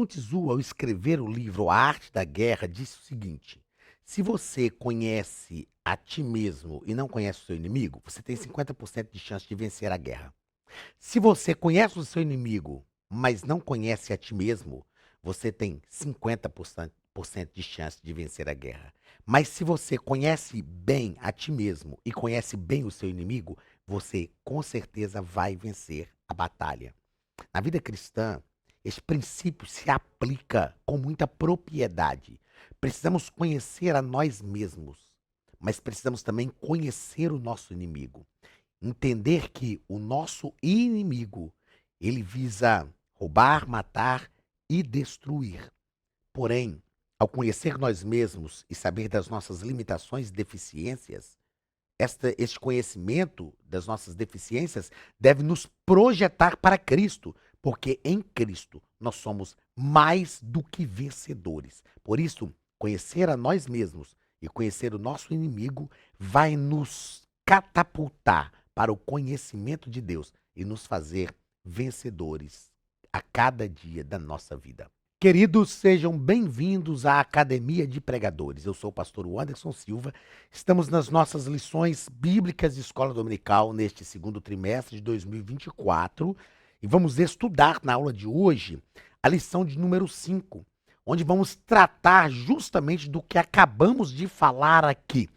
Sun Tzu, ao escrever o livro A Arte da Guerra, disse o seguinte: se você conhece a ti mesmo e não conhece o seu inimigo, você tem 50% de chance de vencer a guerra. Se você conhece o seu inimigo, mas não conhece a ti mesmo, você tem 50% de chance de vencer a guerra. Mas se você conhece bem a ti mesmo e conhece bem o seu inimigo, você com certeza vai vencer a batalha. Na vida cristã, esse princípio se aplica com muita propriedade. Precisamos conhecer a nós mesmos, mas precisamos também conhecer o nosso inimigo. Entender que o nosso inimigo, ele visa roubar, matar e destruir. Porém, ao conhecer nós mesmos e saber das nossas limitações e deficiências, este conhecimento das nossas deficiências deve nos projetar para Cristo, porque em Cristo nós somos mais do que vencedores. Por isso, conhecer a nós mesmos e conhecer o nosso inimigo vai nos catapultar para o conhecimento de Deus e nos fazer vencedores a cada dia da nossa vida. Queridos, sejam bem-vindos à Academia de Pregadores. Eu sou o pastor Anderson Silva. Estamos nas nossas lições bíblicas de escola dominical neste segundo trimestre de 2024 e vamos estudar na aula de hoje a lição de número 5, onde vamos tratar justamente do que acabamos de falar aqui,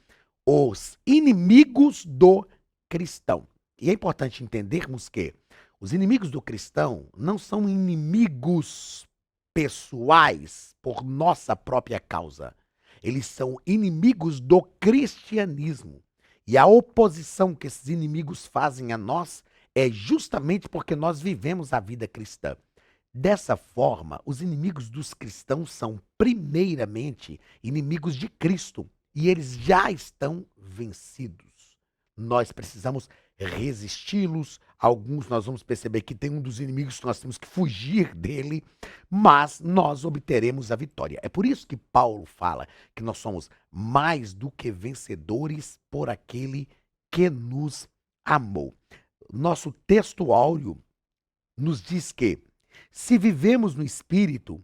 os inimigos do cristão. E é importante entendermos que os inimigos do cristão não são inimigos pessoais por nossa própria causa. Eles são inimigos do cristianismo. E a oposição que esses inimigos fazem a nós é justamente porque nós vivemos a vida cristã. Dessa forma, os inimigos dos cristãos são, primeiramente, inimigos de Cristo. E eles já estão vencidos. Nós precisamos resisti-los. Alguns nós vamos perceber que tem um dos inimigos que nós temos que fugir dele, mas nós obteremos a vitória. É por isso que Paulo fala que nós somos mais do que vencedores por aquele que nos amou. Nosso texto áureo nos diz que, se vivemos no Espírito,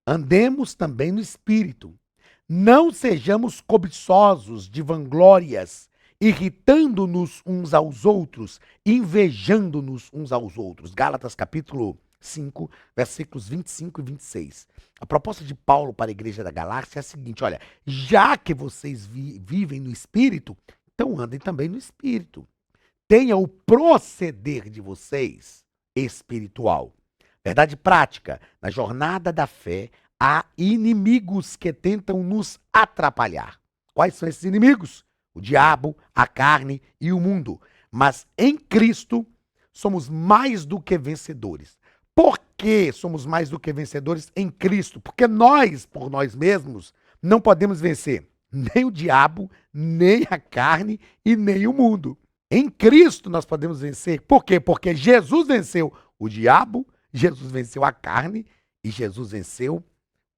andemos também no Espírito. Não sejamos cobiçosos de vanglórias, irritando-nos uns aos outros, invejando-nos uns aos outros. Gálatas capítulo 5, versículos 25 e 26. A proposta de Paulo para a igreja da Galácia é a seguinte: olha, já que vocês vivem no Espírito, então andem também no Espírito. Tenha o proceder de vocês espiritual. Verdade prática, na jornada da fé, há inimigos que tentam nos atrapalhar. Quais são esses inimigos? O diabo, a carne e o mundo. Mas em Cristo somos mais do que vencedores. Por que somos mais do que vencedores em Cristo? Porque nós, por nós mesmos, não podemos vencer nem o diabo, nem a carne e nem o mundo. Em Cristo nós podemos vencer. Por quê? Porque Jesus venceu o diabo, Jesus venceu a carne e Jesus venceu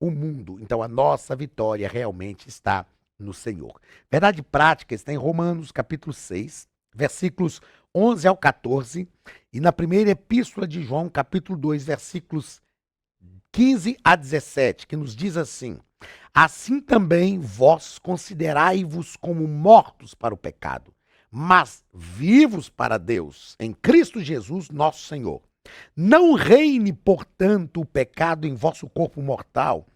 o mundo. Então a nossa vitória realmente está no Senhor. Verdade prática está em Romanos capítulo 6, versículos 11 ao 14, e na primeira epístola de João, capítulo 2, versículos 15 a 17, que nos diz assim: assim também vós considerai-vos como mortos para o pecado, mas vivos para Deus, em Cristo Jesus nosso Senhor. Não reine, portanto, o pecado em vosso corpo mortal,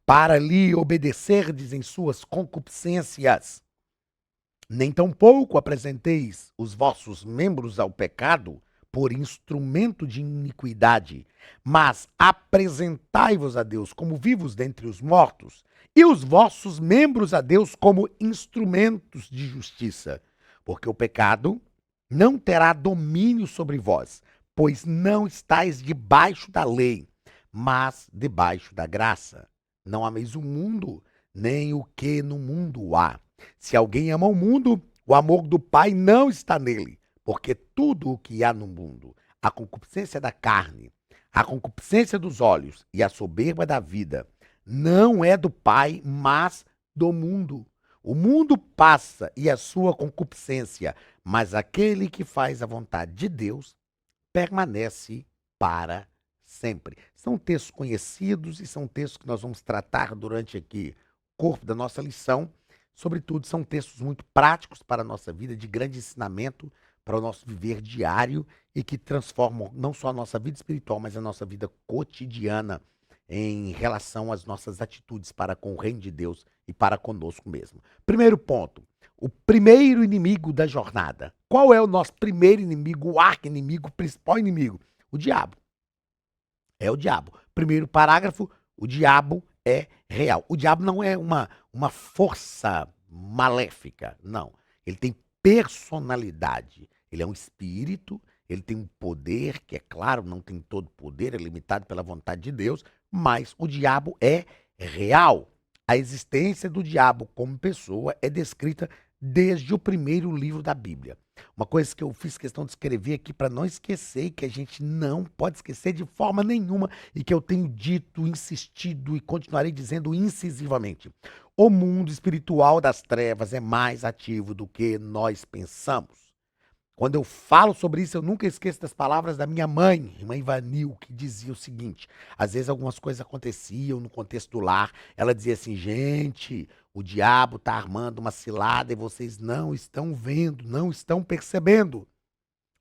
para lhe obedecerdes em suas concupiscências. Nem tampouco apresenteis os vossos membros ao pecado por instrumento de iniquidade, mas apresentai-vos a Deus como vivos dentre os mortos, e os vossos membros a Deus como instrumentos de justiça. Porque o pecado não terá domínio sobre vós, pois não estáis debaixo da lei, mas debaixo da graça. Não ameis o mundo, nem o que no mundo há. Se alguém ama o mundo, o amor do Pai não está nele, porque tudo o que há no mundo, a concupiscência da carne, a concupiscência dos olhos e a soberba da vida, não é do Pai, mas do mundo. O mundo passa e a sua concupiscência, mas aquele que faz a vontade de Deus permanece para sempre. São textos conhecidos e são textos que nós vamos tratar durante aqui o corpo da nossa lição. Sobretudo, são textos muito práticos para a nossa vida, de grande ensinamento para o nosso viver diário e que transformam não só a nossa vida espiritual, mas a nossa vida cotidiana em relação às nossas atitudes para com o reino de Deus e para conosco mesmo. Primeiro ponto, o primeiro inimigo da jornada. Qual é o nosso primeiro inimigo, o arqui-inimigo, o principal inimigo? O diabo. É o diabo. Primeiro parágrafo, o diabo é real. O diabo não é uma força maléfica, não. Ele tem personalidade. Ele é um espírito, ele tem um poder, que é claro, não tem todo poder, é limitado pela vontade de Deus, mas o diabo é real. A existência do diabo como pessoa é descrita desde o primeiro livro da Bíblia. Uma coisa que eu fiz questão de escrever aqui para não esquecer, que a gente não pode esquecer de forma nenhuma, e que eu tenho dito, insistido e continuarei dizendo incisivamente. O mundo espiritual das trevas é mais ativo do que nós pensamos. Quando eu falo sobre isso, eu nunca esqueço das palavras da minha mãe, irmã Ivanil, que dizia o seguinte: às vezes algumas coisas aconteciam no contexto do lar, ela dizia assim, gente, o diabo está armando uma cilada e vocês não estão vendo, não estão percebendo.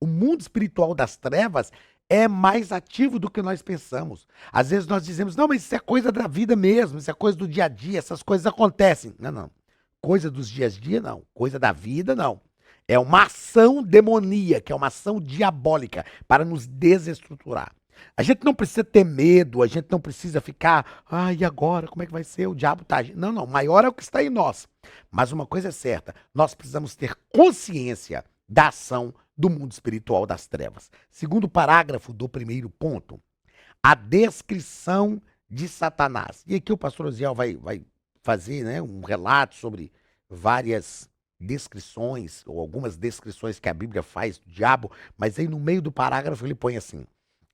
O mundo espiritual das trevas é mais ativo do que nós pensamos. Às vezes nós dizemos, não, mas isso é coisa da vida mesmo, isso é coisa do dia a dia, essas coisas acontecem. Não, não. Coisa dos dias a dia, não. Coisa da vida, não. É uma ação demoníaca, é uma ação diabólica para nos desestruturar. A gente não precisa ter medo, a gente não precisa ficar, ai, e agora, como é que vai ser? O diabo tá agindo. Não, não, maior é o que está em nós. Mas uma coisa é certa, nós precisamos ter consciência da ação do mundo espiritual das trevas. Segundo parágrafo do primeiro ponto, a descrição de Satanás. E aqui o pastor Osiel vai fazer, né, um relato sobre várias descrições, ou algumas descrições que a Bíblia faz do diabo, mas aí no meio do parágrafo ele põe assim,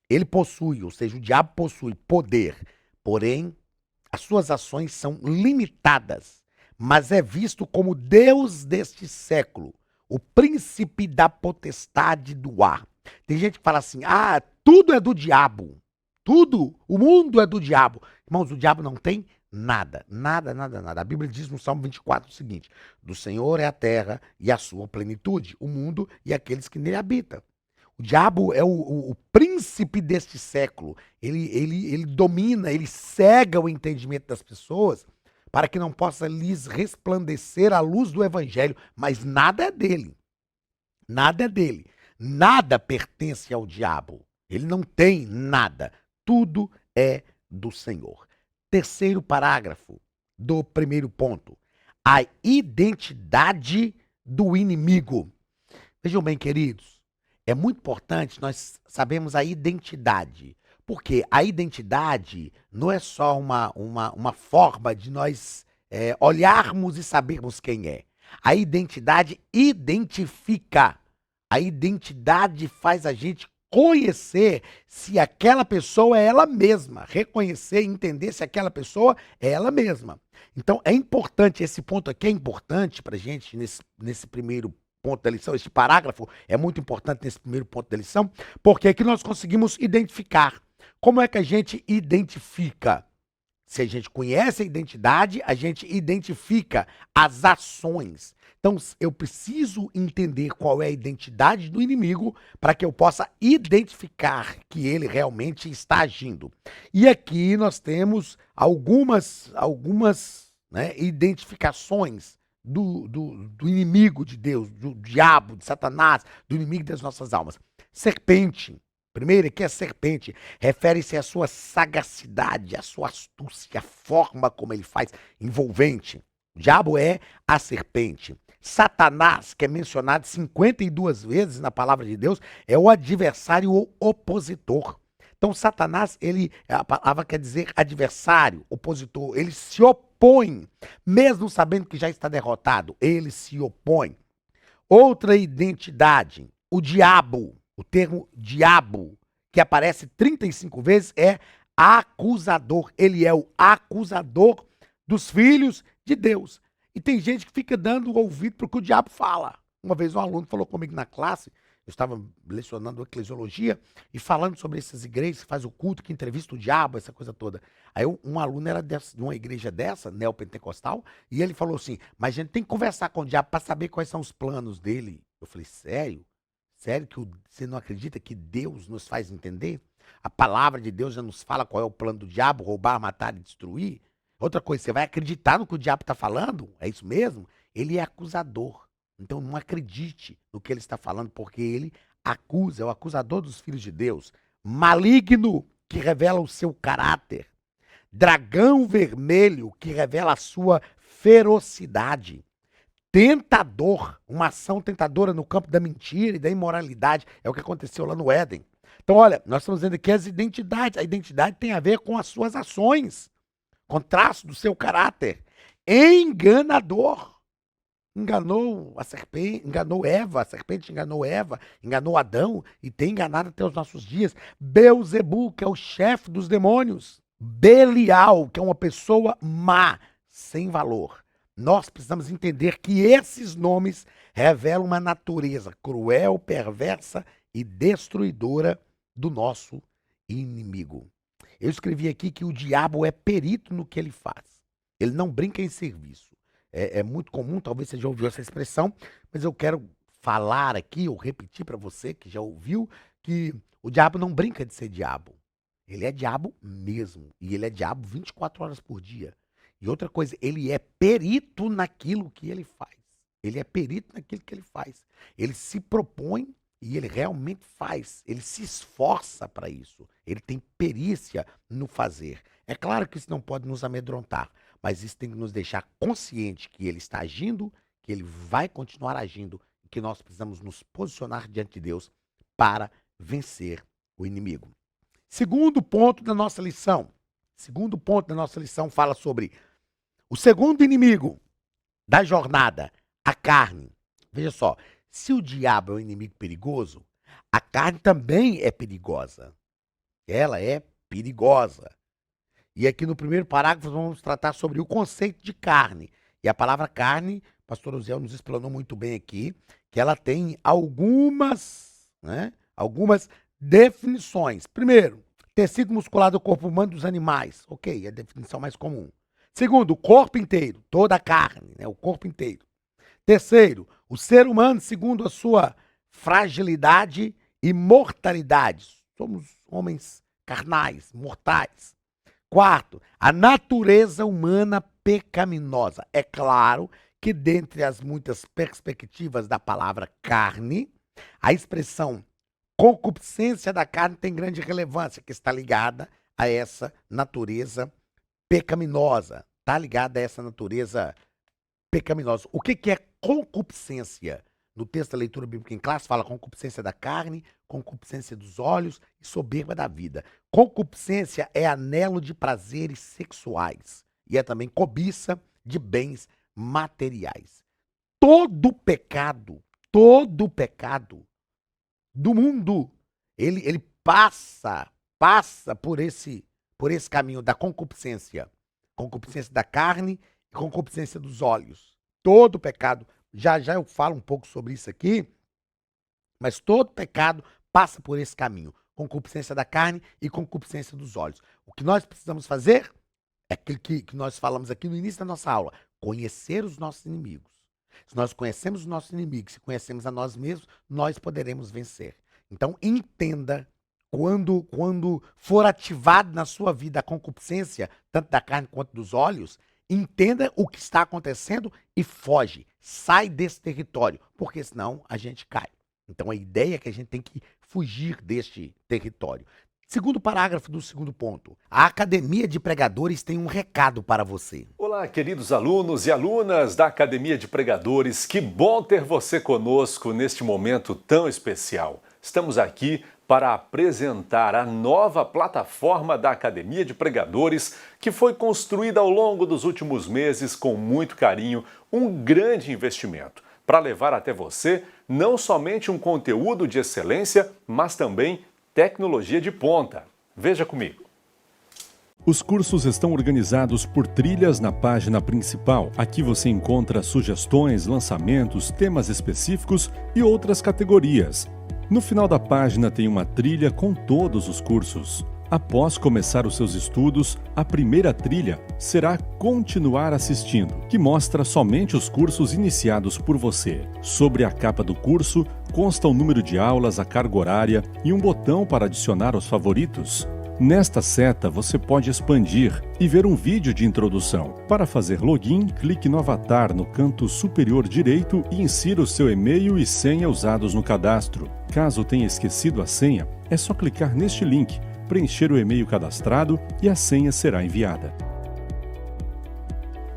ele possui, ou seja, o diabo possui poder, porém as suas ações são limitadas, mas é visto como Deus deste século, o príncipe da potestade do ar. Tem gente que fala assim, ah, tudo é do diabo, tudo, o mundo é do diabo. Irmãos, o diabo não tem nada, nada, nada, nada. A Bíblia diz no Salmo 24 o seguinte, do Senhor é a terra e a sua plenitude, o mundo e aqueles que nele habitam. O diabo é o príncipe deste século. Ele domina, ele cega o entendimento das pessoas para que não possa lhes resplandecer a luz do evangelho, mas nada é dele. Nada é dele. Nada pertence ao diabo. Ele não tem nada. Tudo é do Senhor. Terceiro parágrafo do primeiro ponto. A identidade do inimigo. Vejam bem, queridos, é muito importante nós sabermos a identidade. Porque a identidade não é só uma forma de nós olharmos e sabermos quem é. A identidade identifica. A identidade faz a gente conhecer se aquela pessoa é ela mesma, reconhecer e entender se aquela pessoa é ela mesma. Então é importante, esse ponto aqui é importante para a gente nesse primeiro ponto da lição, esse parágrafo é muito importante nesse primeiro ponto da lição, porque aqui nós conseguimos identificar. Como é que a gente identifica? Se a gente conhece a identidade, a gente identifica as ações. Então, eu preciso entender qual é a identidade do inimigo para que eu possa identificar que ele realmente está agindo. E aqui nós temos algumas identificações do inimigo de Deus, do diabo, de Satanás, do inimigo das nossas almas. Serpente. Primeiro, aqui a serpente refere-se à sua sagacidade, à sua astúcia, à forma como ele faz, envolvente. O diabo é a serpente. Satanás, que é mencionado 52 vezes na palavra de Deus, é o adversário ou opositor. Então, Satanás, a palavra quer dizer adversário, opositor, ele se opõe, mesmo sabendo que já está derrotado, ele se opõe. Outra identidade, o diabo. O termo diabo, que aparece 35 vezes, é acusador. Ele é o acusador dos filhos de Deus. E tem gente que fica dando ouvido para o que o diabo fala. Uma vez um aluno falou comigo na classe, estava lecionando eclesiologia e falando sobre essas igrejas que faz o culto, que entrevista o diabo, essa coisa toda. Aí um aluno era de uma igreja dessa, neopentecostal, e ele falou assim, mas a gente tem que conversar com o diabo para saber quais são os planos dele. Eu falei, sério? Sério que você não acredita que Deus nos faz entender? A palavra de Deus já nos fala qual é o plano do diabo, roubar, matar e destruir? Outra coisa, você vai acreditar no que o diabo está falando? É isso mesmo? Ele é acusador. Então não acredite no que ele está falando, porque ele acusa, é o acusador dos filhos de Deus. Maligno, que revela o seu caráter. Dragão vermelho, que revela a sua ferocidade. Tentador, uma ação tentadora no campo da mentira e da imoralidade. É o que aconteceu lá no Éden. Então, olha, nós estamos vendo aqui as identidades. A identidade tem a ver com as suas ações, com traço do seu caráter. Enganador. Enganou a serpente, enganou Eva, a serpente enganou Eva, enganou Adão e tem enganado até os nossos dias. Beelzebu, que é o chefe dos demônios. Belial, que é uma pessoa má, sem valor. Nós precisamos entender que esses nomes revelam uma natureza cruel, perversa e destruidora do nosso inimigo. Eu escrevi aqui que o diabo é perito no que ele faz. Ele não brinca em serviço. É muito comum, talvez você já ouviu essa expressão, mas eu quero falar aqui, ou repetir para você que já ouviu, que o diabo não brinca de ser diabo. Ele é diabo mesmo. E ele é diabo 24 horas por dia. E outra coisa, ele é perito naquilo que ele faz. Ele é perito naquilo que ele faz. Ele se propõe e ele realmente faz. Ele se esforça para isso. Ele tem perícia no fazer. É claro que isso não pode nos amedrontar, mas isso tem que nos deixar consciente que ele está agindo, que ele vai continuar agindo, e que nós precisamos nos posicionar diante de Deus para vencer o inimigo. Segundo ponto da nossa lição. Segundo ponto da nossa lição fala sobre o segundo inimigo da jornada, a carne. Veja só, se o diabo é um inimigo perigoso, a carne também é perigosa. Ela é perigosa. E aqui no primeiro parágrafo vamos tratar sobre o conceito de carne. E a palavra carne, o pastor Uziel nos explanou muito bem aqui, que ela tem algumas definições. Primeiro, tecido muscular do corpo humano dos animais. Ok, é a definição mais comum. Segundo, o corpo inteiro, toda a carne, o corpo inteiro. Terceiro, o ser humano segundo a sua fragilidade e mortalidade. Somos homens carnais, mortais. Quarto, a natureza humana pecaminosa. É claro que dentre as muitas perspectivas da palavra carne, a expressão concupiscência da carne tem grande relevância, que está ligada a essa natureza pecaminosa. Está ligada a essa natureza pecaminosa. O que é concupiscência? No texto da leitura bíblica em classe fala concupiscência da carne, concupiscência dos olhos e soberba da vida. Concupiscência é anelo de prazeres sexuais e é também cobiça de bens materiais. Todo pecado do mundo, ele passa por esse caminho da concupiscência. Concupiscência da carne e concupiscência dos olhos. Todo pecado. Já eu falo um pouco sobre isso aqui, mas todo pecado passa por esse caminho. Concupiscência da carne e concupiscência dos olhos. O que nós precisamos fazer é aquilo que nós falamos aqui no início da nossa aula. Conhecer os nossos inimigos. Se nós conhecemos os nossos inimigos, se conhecemos a nós mesmos, nós poderemos vencer. Então entenda, quando for ativado na sua vida a concupiscência, tanto da carne quanto dos olhos, entenda o que está acontecendo e foge. Sai desse território, porque senão a gente cai. Então a ideia é que a gente tem que fugir deste território. Segundo parágrafo do segundo ponto. A Academia de Pregadores tem um recado para você. Olá, queridos alunos e alunas da Academia de Pregadores. Que bom ter você conosco neste momento tão especial. Estamos aqui para apresentar a nova plataforma da Academia de Pregadores, que foi construída ao longo dos últimos meses com muito carinho, um grande investimento, para levar até você não somente um conteúdo de excelência, mas também tecnologia de ponta. Veja comigo. Os cursos estão organizados por trilhas na página principal. Aqui você encontra sugestões, lançamentos, temas específicos e outras categorias. No final da página tem uma trilha com todos os cursos. Após começar os seus estudos, a primeira trilha será Continuar assistindo, que mostra somente os cursos iniciados por você. Sobre a capa do curso, consta o número de aulas, a carga horária e um botão para adicionar aos favoritos. Nesta seta, você pode expandir e ver um vídeo de introdução. Para fazer login, clique no avatar no canto superior direito e insira o seu e-mail e senha usados no cadastro. Caso tenha esquecido a senha, é só clicar neste link, preencher o e-mail cadastrado e a senha será enviada.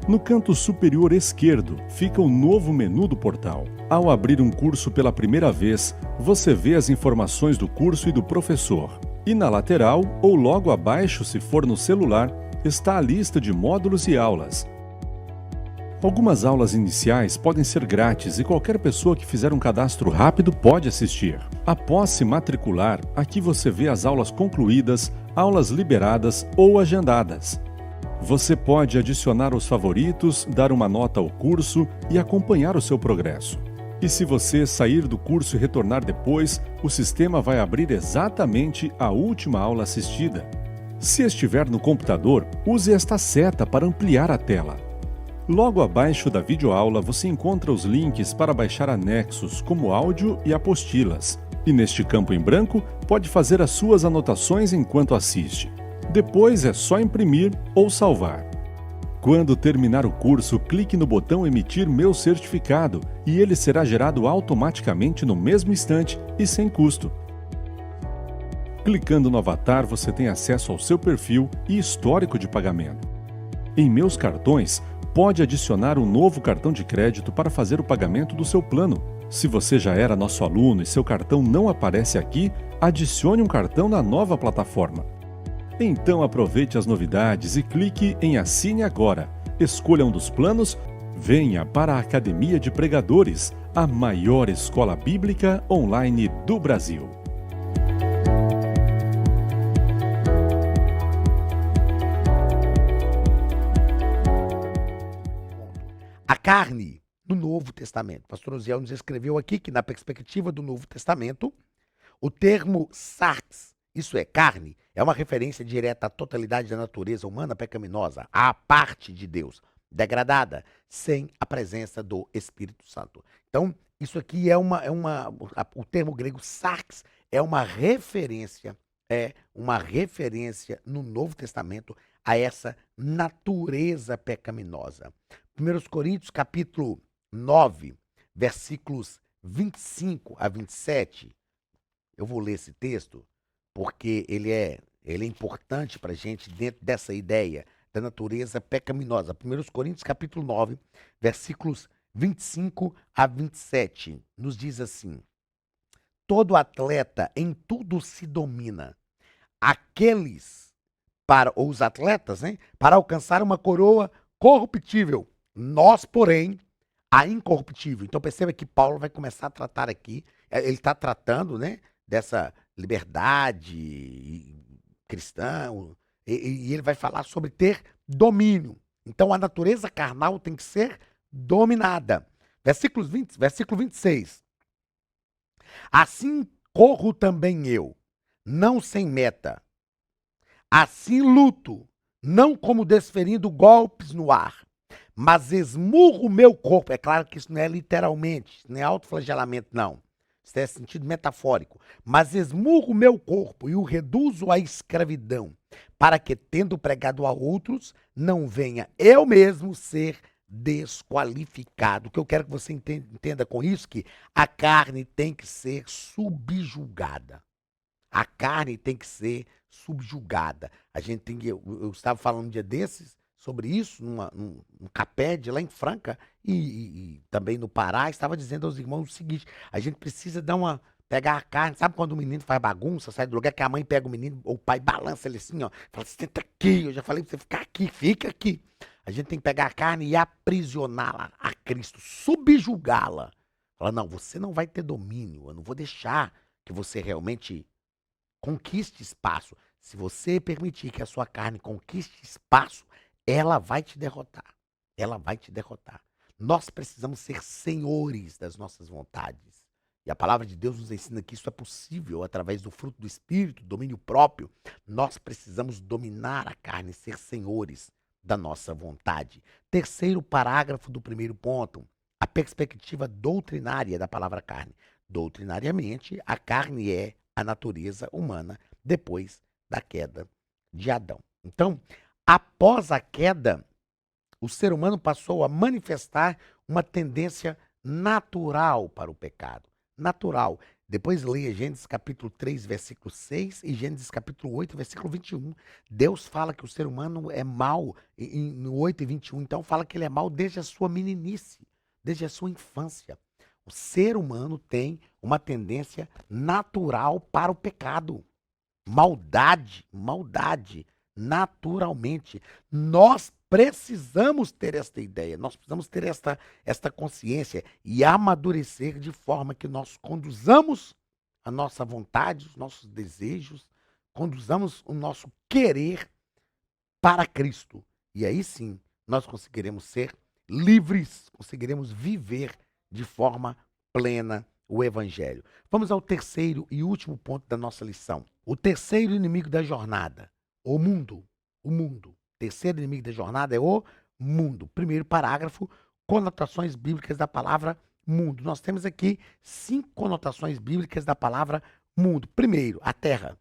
No canto superior esquerdo fica o novo menu do portal. Ao abrir um curso pela primeira vez, você vê as informações do curso e do professor. E na lateral, ou logo abaixo se for no celular, está a lista de módulos e aulas. Algumas aulas iniciais podem ser grátis e qualquer pessoa que fizer um cadastro rápido pode assistir. Após se matricular, aqui você vê as aulas concluídas, aulas liberadas ou agendadas. Você pode adicionar os favoritos, dar uma nota ao curso e acompanhar o seu progresso. E se você sair do curso e retornar depois, o sistema vai abrir exatamente a última aula assistida. Se estiver no computador, use esta seta para ampliar a tela. Logo abaixo da videoaula você encontra os links para baixar anexos, como áudio e apostilas. E neste campo em branco, pode fazer as suas anotações enquanto assiste. Depois é só imprimir ou salvar. Quando terminar o curso, clique no botão Emitir meu certificado e ele será gerado automaticamente no mesmo instante e sem custo. Clicando no avatar, você tem acesso ao seu perfil e histórico de pagamento. Em Meus Cartões, pode adicionar um novo cartão de crédito para fazer o pagamento do seu plano. Se você já era nosso aluno e seu cartão não aparece aqui, adicione um cartão na nova plataforma. Então aproveite as novidades e clique em Assine Agora. Escolha um dos planos, venha para a Academia de Pregadores, a maior escola bíblica online do Brasil. A carne no Novo Testamento. O pastor Osiel nos escreveu aqui que, na perspectiva do Novo Testamento, o termo sarx, isso é, carne, é uma referência direta à totalidade da natureza humana pecaminosa, à parte de Deus, degradada, sem a presença do Espírito Santo. Então, isso aqui o termo grego sarx é uma referência no Novo Testamento a essa natureza pecaminosa. 1 Coríntios, capítulo 9, versículos 25 a 27. Eu vou ler esse texto porque ele é importante para a gente dentro dessa ideia da natureza pecaminosa. 1 Coríntios, capítulo 9, versículos 25 a 27. Nos diz assim: todo atleta em tudo se domina. Os atletas, para alcançar uma coroa corruptível. Nós, porém, a incorruptível. Então perceba que Paulo vai começar a tratar aqui, ele está tratando, dessa liberdade cristã, e ele vai falar sobre ter domínio. Então a natureza carnal tem que ser dominada. Versículo 26. Assim corro também eu, não sem meta. Assim luto, não como desferindo golpes no ar, mas esmurro o meu corpo. É claro que isso não é literalmente, isso não é autoflagelamento, não. Isso é sentido metafórico. Mas esmurro o meu corpo e o reduzo à escravidão, para que, tendo pregado a outros, não venha eu mesmo ser desqualificado. O que eu quero que você entenda com isso, que a carne tem que ser subjugada. A carne tem que ser subjugada. A gente tem que. Eu estava falando um dia desses sobre isso, num CAPED lá em Franca e também no Pará, estava dizendo aos irmãos o seguinte: a gente precisa pegar a carne, sabe quando o menino faz bagunça, sai do lugar que a mãe pega o menino, ou o pai balança ele assim, ó, fala, senta aqui, eu já falei pra você ficar aqui, fica aqui. A gente tem que pegar a carne e aprisioná-la a Cristo, subjugá-la. Fala, não, você não vai ter domínio, eu não vou deixar que você realmente conquiste espaço. Se você permitir que a sua carne conquiste espaço, ela vai te derrotar. Ela vai te derrotar. Nós precisamos ser senhores das nossas vontades. E a palavra de Deus nos ensina que isso é possível através do fruto do Espírito, domínio próprio. Nós precisamos dominar a carne, ser senhores da nossa vontade. Terceiro parágrafo do primeiro ponto, a perspectiva doutrinária da palavra carne. Doutrinariamente, a carne é a natureza humana depois da queda de Adão. Então, após a queda, o ser humano passou a manifestar uma tendência natural para o pecado. Natural. Depois leia Gênesis capítulo 3, versículo 6 e Gênesis capítulo 8, versículo 21. Deus fala que o ser humano é mau no 8 e 21. Então fala que ele é mau desde a sua meninice, desde a sua infância. O ser humano tem uma tendência natural para o pecado. Maldade, naturalmente. Nós precisamos ter esta ideia, nós precisamos ter esta consciência e amadurecer de forma que nós conduzamos a nossa vontade, os nossos desejos, conduzamos o nosso querer para Cristo. E aí sim, nós conseguiremos ser livres, conseguiremos viver de forma plena o Evangelho. Vamos ao terceiro e último ponto da nossa lição. O terceiro inimigo da jornada, o mundo. O mundo. Terceiro inimigo da jornada é o mundo. Primeiro parágrafo, conotações bíblicas da palavra mundo. Nós temos aqui 5 conotações bíblicas da palavra mundo. Primeiro, a terra.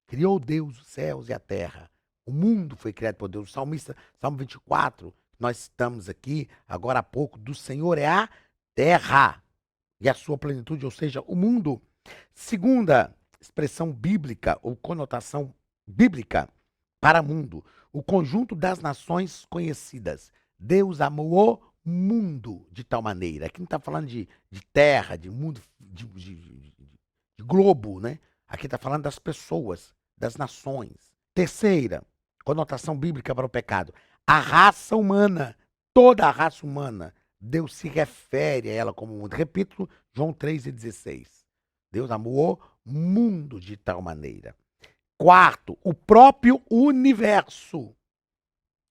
Criou Deus os céus e a terra. O mundo foi criado por Deus. O salmista, Salmo 24, nós estamos aqui agora há pouco, do Senhor é a terra e a sua plenitude, ou seja, o mundo. Segunda expressão bíblica ou conotação bíblica para mundo, o conjunto das nações conhecidas. Deus amou o mundo de tal maneira. Aqui não está falando de terra, de mundo, de globo, né? Aqui está falando das pessoas, das nações. Terceira conotação bíblica para o pecado, a raça humana, toda a raça humana. Deus se refere a ela como mundo. Repito, João 3,16. Deus amou o mundo de tal maneira. Quarto, o próprio universo.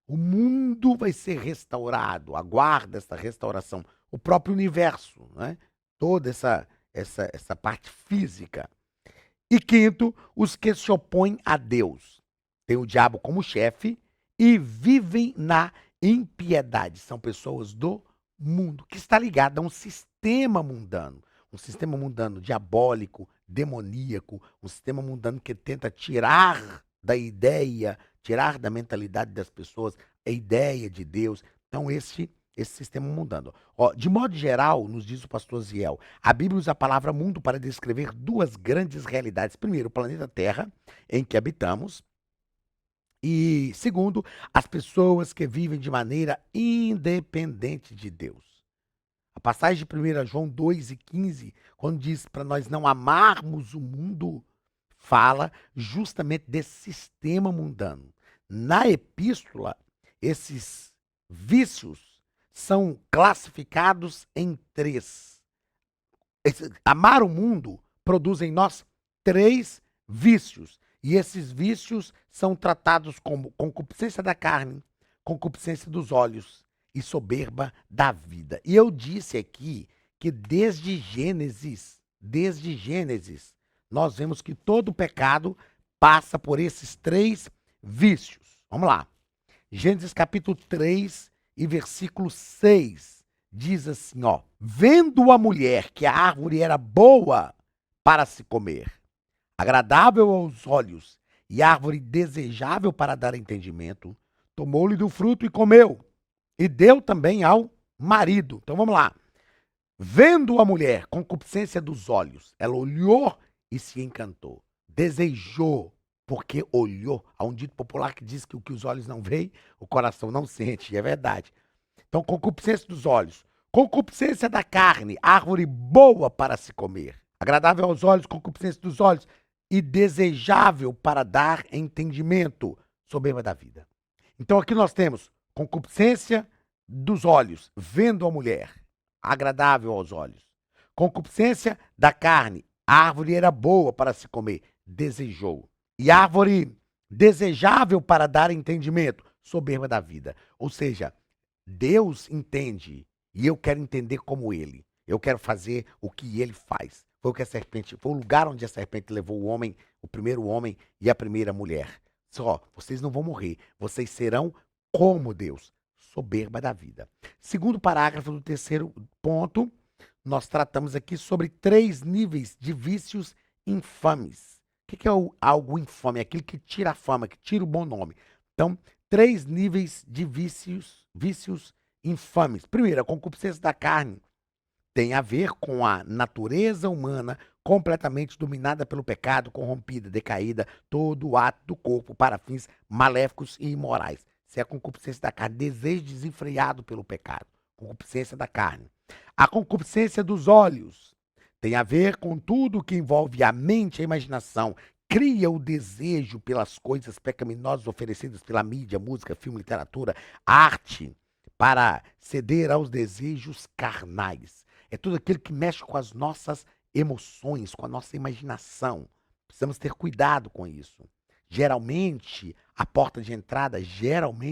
O mundo vai ser restaurado, aguarda essa restauração. O próprio universo, né? Toda essa parte física. E quinto, os que se opõem a Deus. Tem o diabo como chefe e vivem na impiedade. São pessoas do mundo, que está ligado a um sistema mundano. Um sistema mundano diabólico, demoníaco, um sistema mundano que tenta tirar da ideia, tirar da mentalidade das pessoas a ideia de Deus. Então esse sistema mundano. Ó, de modo geral, nos diz o pastor Ziel, a Bíblia usa a palavra mundo para descrever 2 grandes realidades. Primeiro, o planeta Terra, em que habitamos. E segundo, as pessoas que vivem de maneira independente de Deus. A passagem de 1 João 2,15, quando diz para nós não amarmos o mundo, fala justamente desse sistema mundano. Na epístola, esses vícios são classificados em 3. Amar o mundo produz em nós 3 vícios. E esses vícios são tratados como concupiscência da carne, concupiscência dos olhos e soberba da vida. E eu disse aqui que desde Gênesis, nós vemos que todo pecado passa por esses 3 vícios. Vamos lá. Gênesis capítulo 3 e versículo 6 diz assim, ó: vendo a mulher que a árvore era boa para se comer, agradável aos olhos e árvore desejável para dar entendimento, tomou-lhe do fruto e comeu, e deu também ao marido. Então vamos lá. Vendo a mulher, concupiscência dos olhos, ela olhou e se encantou. Desejou, porque olhou. Há um dito popular que diz que o que os olhos não veem, o coração não sente, e é verdade. Então, concupiscência dos olhos. Concupiscência da carne, árvore boa para se comer. Agradável aos olhos, concupiscência dos olhos. E desejável para dar entendimento, soberba da vida. Então aqui nós temos concupiscência dos olhos, vendo a mulher, agradável aos olhos. Concupiscência da carne, a árvore era boa para se comer, desejou. E árvore desejável para dar entendimento, soberba da vida. Ou seja, Deus entende e eu quero entender como Ele. Eu quero fazer o que Ele faz. Foi o lugar onde a serpente levou o homem, o primeiro homem e a primeira mulher. Só, vocês não vão morrer, vocês serão como Deus, soberba da vida. Segundo parágrafo do terceiro ponto, nós tratamos aqui sobre 3 níveis de vícios infames. O que é algo infame? É aquilo que tira a fama, que tira o bom nome. Então, 3 níveis de vícios infames. Primeiro, a concupiscência da carne tem a ver com a natureza humana completamente dominada pelo pecado, corrompida, decaída, todo o ato do corpo para fins maléficos e imorais. Isso é a concupiscência da carne, desejo desenfreado pelo pecado, concupiscência da carne. A concupiscência dos olhos tem a ver com tudo que envolve a mente e a imaginação, cria o desejo pelas coisas pecaminosas oferecidas pela mídia, música, filme, literatura, arte, para ceder aos desejos carnais. É tudo aquilo que mexe com as nossas emoções, com a nossa imaginação. Precisamos ter cuidado com isso. Geralmente, a porta de entrada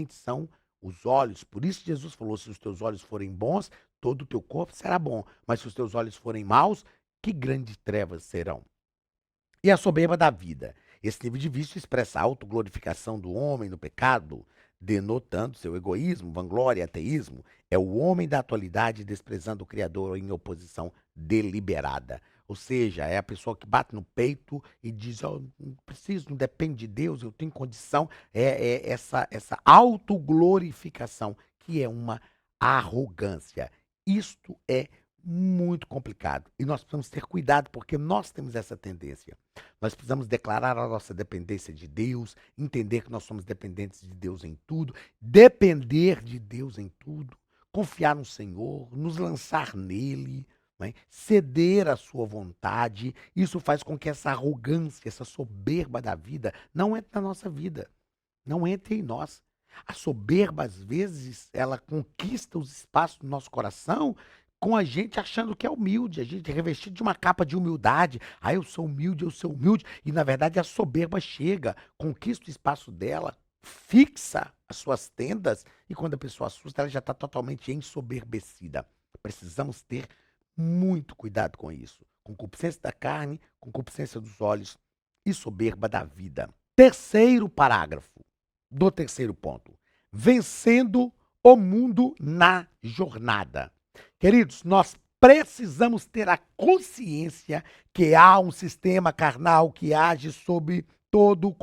são os olhos. Por isso Jesus falou, se os teus olhos forem bons, todo o teu corpo será bom. Mas se os teus olhos forem maus, que grandes trevas serão. E a soberba da vida. Esse nível de vício expressa a autoglorificação do homem no pecado, denotando seu egoísmo, vanglória, ateísmo. É o homem da atualidade desprezando o Criador em oposição deliberada. Ou seja, é a pessoa que bate no peito e diz, oh, não preciso, não depende de Deus, eu tenho condição. Essa autoglorificação, que é uma arrogância. Isto é muito complicado. E nós precisamos ter cuidado, porque nós temos essa tendência. Nós precisamos declarar a nossa dependência de Deus, entender que nós somos dependentes de Deus em tudo, depender de Deus em tudo, confiar no Senhor, nos lançar nele, né? Ceder à sua vontade. Isso faz com que essa arrogância, essa soberba da vida não entre na nossa vida, não entre em nós. A soberba, às vezes, ela conquista os espaços do nosso coração com a gente achando que é humilde, a gente é revestido de uma capa de humildade. Ah, eu sou humilde, e na verdade a soberba chega, conquista o espaço dela, fixa as suas tendas, e quando a pessoa assusta, ela já está totalmente ensoberbecida. Precisamos ter muito cuidado com isso. Concupiscência da carne, concupiscência dos olhos e soberba da vida. Terceiro parágrafo do terceiro ponto. Vencendo o mundo na jornada. Queridos, nós precisamos ter a consciência que há um sistema carnal que age sobre todo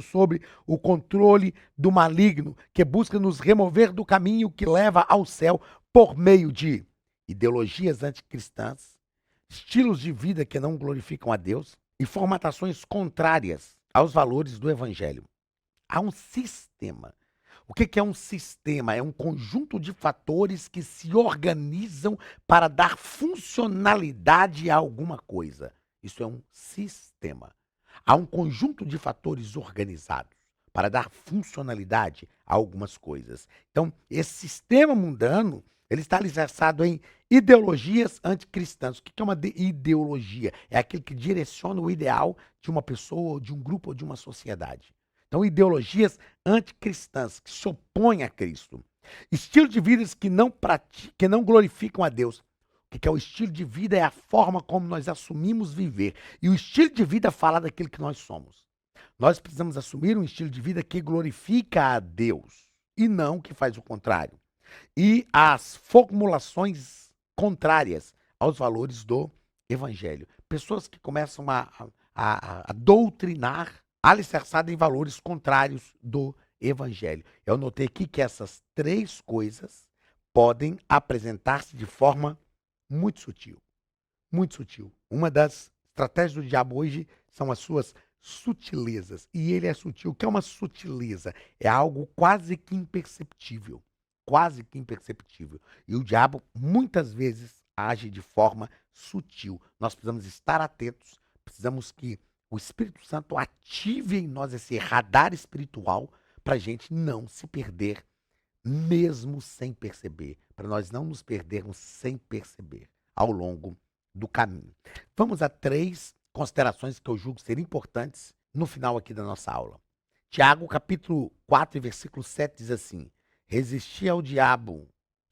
sobre o controle do maligno, que busca nos remover do caminho que leva ao céu por meio de ideologias anticristãs, estilos de vida que não glorificam a Deus e formatações contrárias aos valores do evangelho. Há um sistema. O que é um sistema? É um conjunto de fatores que se organizam para dar funcionalidade a alguma coisa. Isso é um sistema. Há um conjunto de fatores organizados para dar funcionalidade a algumas coisas. Então, esse sistema mundano, ele está alicerçado em ideologias anticristãs. O que é uma ideologia? É aquilo que direciona o ideal de uma pessoa, de um grupo ou de uma sociedade. Então, ideologias anticristãs, que se opõem a Cristo. Estilo de vidas que não glorificam a Deus. O que é o estilo de vida? É a forma como nós assumimos viver. E o estilo de vida fala daquilo que nós somos. Nós precisamos assumir um estilo de vida que glorifica a Deus e não que faz o contrário. E as formulações contrárias aos valores do evangelho. Pessoas que começam a doutrinar alicerçada em valores contrários do evangelho. Eu notei aqui que essas 3 coisas podem apresentar-se de forma muito sutil. Muito sutil. Uma das estratégias do diabo hoje são as suas sutilezas. E ele é sutil. O que é uma sutileza? É algo quase que imperceptível. Quase que imperceptível. E o diabo muitas vezes age de forma sutil. Nós precisamos estar atentos, precisamos que o Espírito Santo ative em nós esse radar espiritual para a gente não se perder, mesmo sem perceber. Para nós não nos perdermos sem perceber ao longo do caminho. Vamos a 3 considerações que eu julgo ser importantes no final aqui da nossa aula. Tiago, capítulo 4, versículo 7 diz assim: resisti ao diabo,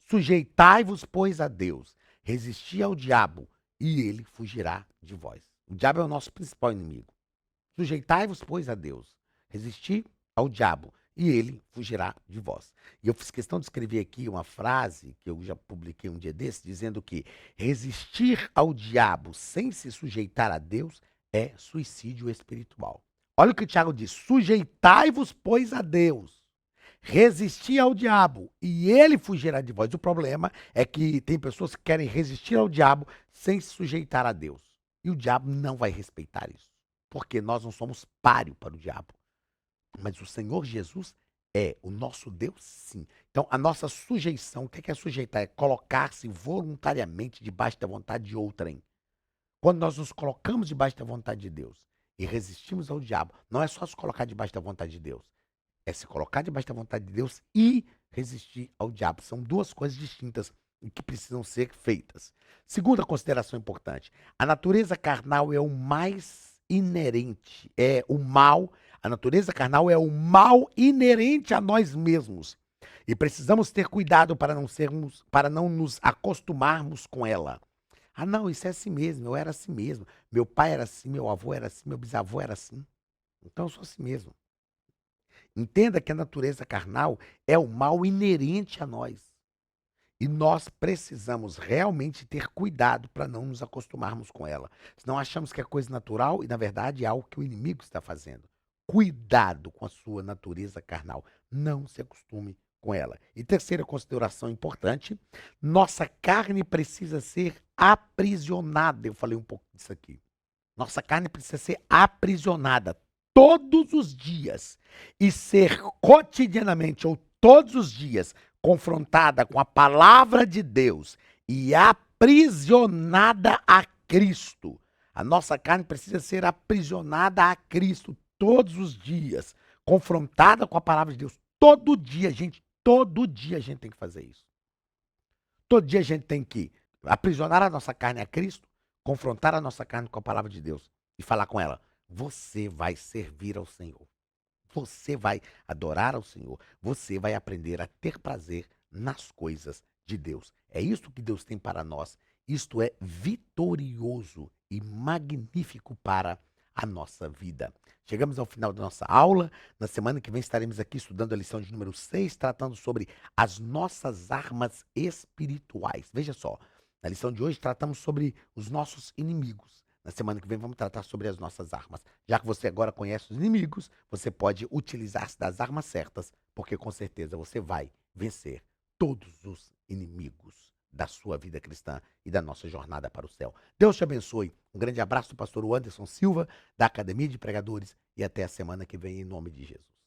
sujeitai-vos, pois, a Deus. Resisti ao diabo e ele fugirá de vós. O diabo é o nosso principal inimigo. Sujeitai-vos, pois, a Deus. Resisti ao diabo, e ele fugirá de vós. E eu fiz questão de escrever aqui uma frase, que eu já publiquei um dia desse, dizendo que resistir ao diabo sem se sujeitar a Deus é suicídio espiritual. Olha o que o Tiago diz: sujeitai-vos, pois, a Deus. Resistir ao diabo e ele fugirá de vós. O problema é que tem pessoas que querem resistir ao diabo sem se sujeitar a Deus. E o diabo não vai respeitar isso. Porque nós não somos páreo para o diabo. Mas o Senhor Jesus é o nosso Deus, sim. Então, a nossa sujeição, o que é sujeitar? É colocar-se voluntariamente debaixo da vontade de outrem. Quando nós nos colocamos debaixo da vontade de Deus e resistimos ao diabo, não é só se colocar debaixo da vontade de Deus. É se colocar debaixo da vontade de Deus e resistir ao diabo. São duas coisas distintas e que precisam ser feitas. Segunda consideração importante: a natureza carnal é o mais inerente, é o mal. A natureza carnal é o mal inerente a nós mesmos. E precisamos ter cuidado para não nos acostumarmos com ela. Ah, não, isso é assim mesmo, eu era assim mesmo. Meu pai era assim, meu avô era assim, meu bisavô era assim. Então eu sou assim mesmo. Entenda que a natureza carnal é o mal inerente a nós. E nós precisamos realmente ter cuidado para não nos acostumarmos com ela. Senão achamos que é coisa natural e, na verdade, é algo que o inimigo está fazendo. Cuidado com a sua natureza carnal. Não se acostume com ela. E terceira consideração importante: nossa carne precisa ser aprisionada. Eu falei um pouco disso aqui. Nossa carne precisa ser aprisionada todos os dias e ser cotidianamente ou todos os dias confrontada com a palavra de Deus e aprisionada a Cristo. A nossa carne precisa ser aprisionada a Cristo todos os dias, confrontada com a palavra de Deus. Todo dia, gente, todo dia a gente tem que fazer isso. Todo dia a gente tem que aprisionar a nossa carne a Cristo, confrontar a nossa carne com a palavra de Deus e falar com ela: você vai servir ao Senhor. Você vai adorar ao Senhor. Você vai aprender a ter prazer nas coisas de Deus. É isso que Deus tem para nós. Isto é vitorioso e magnífico para a nossa vida. Chegamos ao final da nossa aula. Na semana que vem estaremos aqui estudando a lição de número 6, tratando sobre as nossas armas espirituais. Veja só, na lição de hoje tratamos sobre os nossos inimigos. Na semana que vem vamos tratar sobre as nossas armas. Já que você agora conhece os inimigos, você pode utilizar-se das armas certas, porque com certeza você vai vencer todos os inimigos da sua vida cristã e da nossa jornada para o céu. Deus te abençoe. Um grande abraço do pastor Anderson Silva, da Academia de Pregadores, e até a semana que vem, em nome de Jesus.